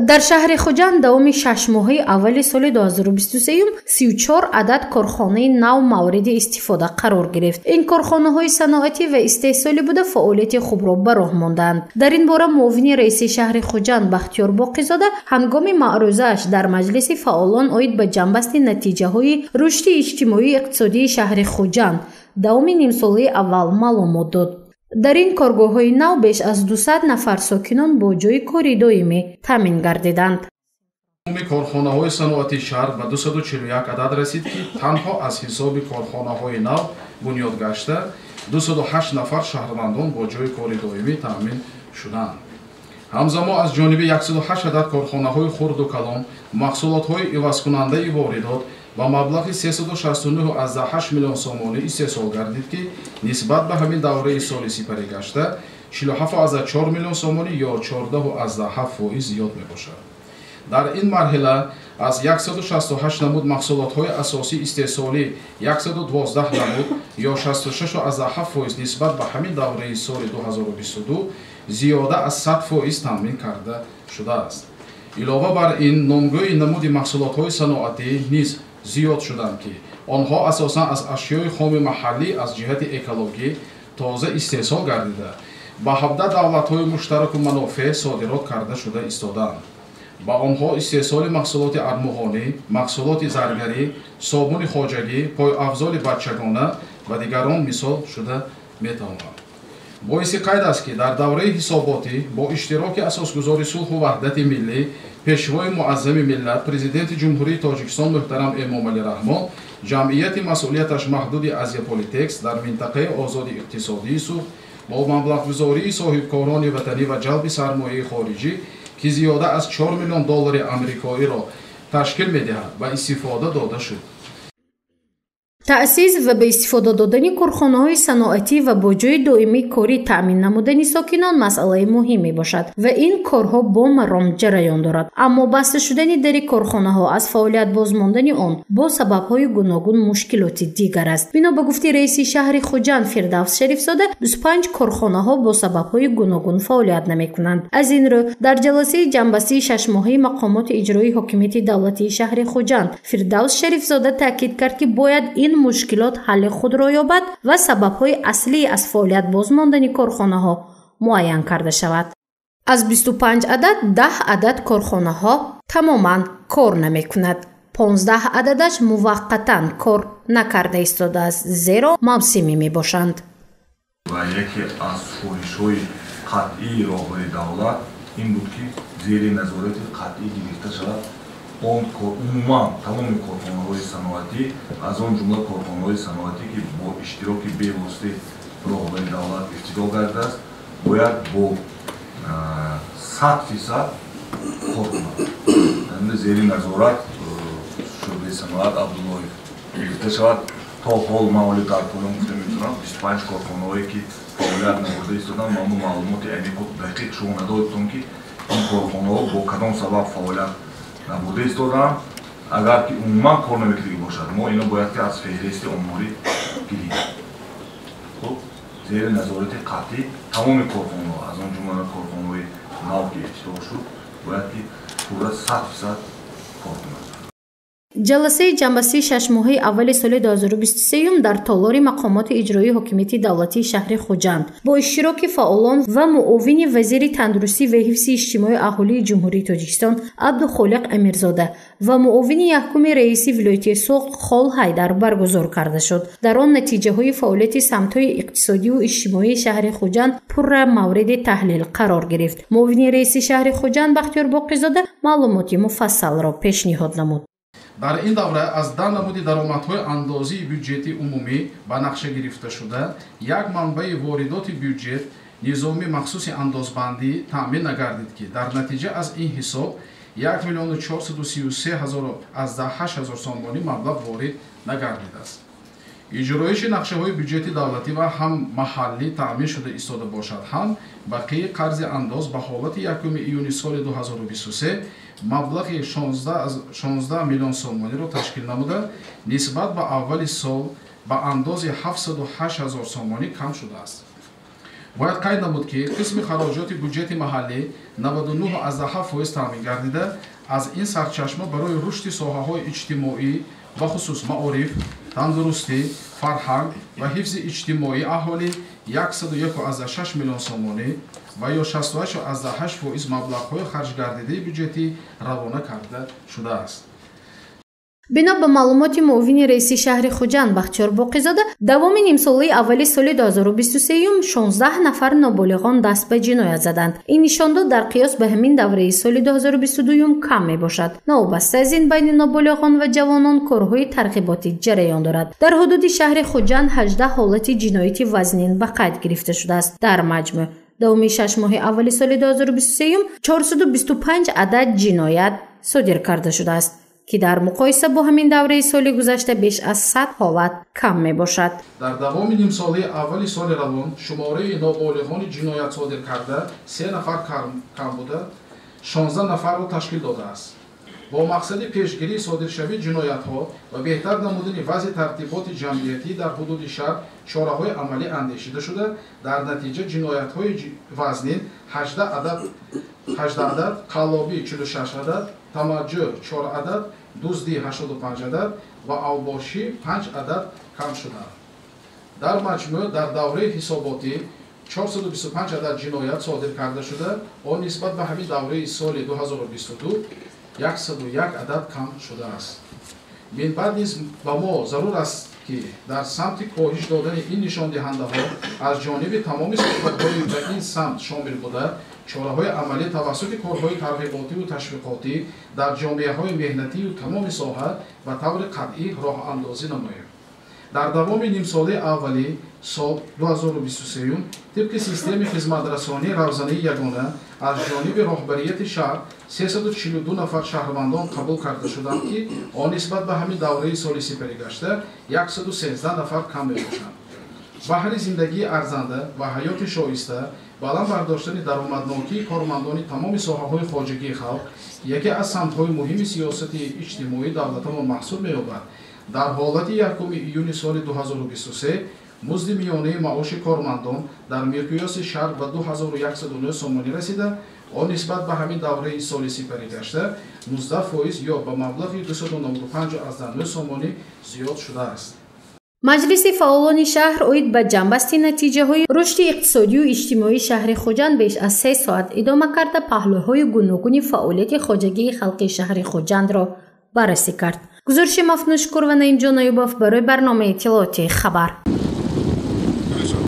дар шаҳри Хуҷанд давоми 6 моҳаи аввали соли 2023 34 адад корхонаи нав мавриди истифода қарор гирифт. Ин корхонаҳои саноатӣ ва истеҳсолӣ буда фаъолияти хубро ба роҳ монданд. Дар ин бора муовини раиси шаҳри Хуҷанд Бахтиёр Боқизода ҳангоми маърузааш дар маҷлиси фаъолон оид ба ҷанбасти натиҷаҳои рушди иҷтимоию иқтисодии шаҳри Хуҷанд давоми нимсолаи аввал маълумот дод. дар ин коргоҳҳои нав беш аз 200 нафар сокинон бо ҷойи кори доимӣ таъмин гардиданд. корхонаҳои саноатии шаҳр ба 241 адад расид, ки танҳо аз ҳисоби корхонаҳои нав бунёд гашта 208 нафар шаҳрвандон бо ҷойи кори доимӣ таъмин шуданд. ҳамзамон аз ҷониби 108 адад корхонаҳои хурду калон маҳсулотҳои ивазкунандаи воридот ба маблағи 369,8 миллион сомонӣ истеҳсол гардид, ки нисбат ба ҳамин давраи соли сипарӣ гашта 47,4 миллион сомонӣ ё 14,7% зиёд мебошад. дар ин марҳила аз 168 намуд маҳсулотҳои асосии истеҳсолӣ 112 намуд ё 66,7% нисбат ба ҳамин давраи соли 2022 зиёда аз 100% таъмин карда шудааст. илова бар ин номгӯи намуди маҳсулотҳои саноатӣ низ зиёд шуданд, ки онҳо асосан аз ашёи хоми маҳаллӣ аз ҷиҳати экологӣ тоза истеҳсол гардида ба 17 давлатҳои муштараку манофеъ содирот карда шуда истодаанд. ба онҳо истеҳсоли маҳсулоти армуғонӣ, маҳсулоти заргарӣ, собуни хоҷагӣ, пойафзоли бачагона ва дигарон мисол шуда метавонад. боиси қайд аст, ки дар давраи ҳисоботӣ бо иштироки асосгузори сулҳу ваҳдати миллӣ пешвои муаззами миллат президенти ҷумҳурии Тоҷикистон муҳтарам Эмомалӣ Раҳмон ҷамъияти масъулияташ маҳдуди Азияполитекс дар минтақаи озоди иқтисодии суд бо маблағгузории соҳибкорони ватанӣ ва ҷалби сармояи хориҷӣ, ки зиёда аз 4 миллион доллари амрикоиро ташкил медиҳад, ба истифода дода шуд. таъсис ва ба истифода додани корхонаҳои саноатӣ ва бо ҷойи доимии корӣ таъмин намудани сокинон масъалаи муҳим мебошад ва ин корҳо бо маром ҷараён дорад. Аммо баста шудани дари корхонаҳо аз фаъолият бозмондани он бо сабабҳои гуногун мушкилоти дигар аст. бино ба гуфти раиси шаҳри Хуҷанд Фирдавс Шарифзода 25 корхонаҳо бо сабабҳои гуногун фаъолият намекунанд. аз ин рӯ дар ҷаласаи ҷанбастии 6 моҳаи мақомоти иҷроии ҳокимияти давлатии шаҳри Хуҷанд Фирдавс Шарифзода таъкид кард, ки бояд ин мушкилот ҳалли худро ёбад ва сабабҳои аслии аз фаъолият бозмондани корхонаҳо муайян карда шавад. аз 25 адад 10 адад корхонаҳо тамоман кор намекунад. 15 ададаш муваққатан кор накарда истодааст, зеро мавсимӣ мебошанд. ва яке аз хоҳишҳои қатъии роҳбари давлат ин буд, ки зери назорати қатъӣ гирифта шавад умуман тамоми корхонаҳои саноатӣ, аз он ҷумла корхонаҳои саноатӣ, ки бо иштироки бевоситаи роҳбари давлат ифтидо гардааст, бояд бо 100% кор кунад. зери назорат шӯъбаи саноат Абдуллоев гирифта шавад. то ҳол ман оли дар полон гуфта метавонам 25 корхонаҳое ки фаъолият намуда истоданд, ман маълумоти дақиқ шумо надодтон, ки ин корхонаҳо бо кадом сабаб фаъолият набуда истоданд. агар ки умуман кор намекардагӣ бошад, мо ино бояд ки аз феҳристи оморӣ гирем. зери назорати қатъӣ тамоми корхонаҳо, аз он ҷумла корхонаҳои нав ки ифтитоҳ шуд, бояд ки пурра 100% кор кунад. ҷаласаи ҷанбастии 6 моҳаи аввали соли 2023 дар толори мақомоти иҷроии ҳокимияти давлатии шаҳри Хуҷанд бо иштироки фаъолон ва муовини вазири тандурустӣ ва ҳифзи иҷтимоии аҳолии ҷумҳурии Тоҷикистон Абдухолиқ Амирзода ва муовини яҳкуми раиси вилояти Суғд Хол Ҳайдар баргузор карда шуд. дар он натиҷаҳои фаъолияти самтҳои иқтисодию иҷтимоии шаҳри Хуҷанд пурра мавриди таҳлил қарор гирифт. муовини раиси шаҳри Хуҷанд Бахтиёр Боқизода маълумоти муфассалро пешниҳод намуд. дар ин давра аз 10 намуди даромадҳои андозии бюҷети умумӣ ба нақша гирифта шуда, як манбаи воридоти бюҷет низоми махсуси андозбандӣ таъмин нагардид, ки дар натиҷа аз ин ҳисоб 1 миллион 433,8 сомонӣ маблағ ворид нагардидааст. иҷроиши нақшаҳои бюҷети давлатӣ ва ҳам маҳаллӣ таъмин шуда истода бошад, ҳам бақияи қарзи андоз ба ҳолати 1 июни соли 2023 маблағи 16 миллион сомониро ташкил намуда, нисбат ба аввали сол ба андози 708,000 сомонӣ кам шудааст. бояд қайд намуд ки қисми хароҷоти бюҷети маҳаллӣ 99.7% таъмин гардида аз ин сарчашма барои рушди соҳаҳои иҷтимоӣ ва хусус маориф, тандурустӣ, фарҳанг ва ҳифзи иҷтимоии аҳолӣ 101.6 миллион сомонӣ ва ё 68.8% маблағҳои харҷгардидаи бюҷетӣ равона карда шудааст. бино ба маълумоти муовини раиси шаҳри хуҷанд бахтиёр боқизода, давоми нимсолаи аввали соли 2023 16 нафар ноболиғон даст ба ҷиноят заданд. ин нишондод дар қиёс ба ҳамин давраи соли 2022 кам мебошад. новобаста аз ин байни ноболиғон ва ҷавонон корҳои тарғиботӣ ҷараён дорад. дар ҳудуди шаҳри хуҷанд 18 ҳолати ҷинояти вазнин ба қайд гирифта шудааст. дар маҷмӯъ давоми 6 моҳи аввали соли 2023 425 адад ҷиноят содир карда шудааст, ки дар муқоиса бо ҳамин давраи соли гузашта беш аз 100 ҳолат кам мебошад. дар давоми нимсолаи аввали соли равон шумораи ноболиғони ҷиноят содир карда 3 нафар кам буда 16 нафарро ташкил додааст. бо мақсади пешгирии содиршавии ҷиноятҳо ва беҳтар намудани вазъи тартиботи ҷамъиятӣ дар ҳудуди шаҳр чораҳои амалӣ андешида шуда, дар натиҷа ҷиноятҳои вазнин 18 адад, қаллобӣ 46 адад, тамаҷҷӯъ 4 адад, дуздӣ 85 адад ва авбошӣ 5 адад кам шуданд. дар маҷмӯъ дар давраи ҳисоботӣ 425 адад ҷиноят содир карда шуда, он нисбат ба ҳамин давраи соли 2022 101 адад кам шудааст. минбаъд низ ба мо зарур аст ки дар самти коҳиш додани ин нишондиҳандаҳо аз ҷониби тамоми соҳибҳои ба ин самт шомил буда чораҳои амалӣ тавассути корҳои тарғиботиву ташвиқотӣ дар ҷомеаҳои меҳнатию тамоми соҳа ба таври қатъӣ роҳандозӣ намоем. дар давоми нимсолаи аввали сол 2023 тибқи системаи хизматрасонии равзании ягона аз ҷониби роҳбарияти шаҳр 342 нафар шаҳрвандон қабул карда шуданд, ки он нисбат ба ҳамин давраи соли сипарӣ гашта 113 нафар кам мебошанд. баҳри зиндагии арзанда ва ҳаёти шоиста, баланд бардоштани даромаднокии кормандони тамоми соҳаҳои хоҷагии халқ яке аз самтҳои муҳими сиёсати иҷтимоии давлатамон маҳсуб меёбад. дар ҳолати 1 июни соли 2023 музди миёнаи маоши кормандон дар миқёси шаҳр ба 2109 сомонӣ расида, он нисбат ба ҳамин давраи соли сипарӣ гашта 19% ё ба маблағи 295 сомонӣ зиёд шудааст. маҷлиси фаъолони шаҳр оид ба ҷанбасти натиҷаҳои рушди иқтисодию иҷтимоии шаҳри хуҷанд беш аз 3 соат идома карда паҳлӯҳои гуногуни фаъолияти хоҷагии халқи шаҳри хуҷандро баррасӣ кард. гузориши Мафнӯшкур ва Наимҷон Оюбов барои барномаи иттилооти хабар.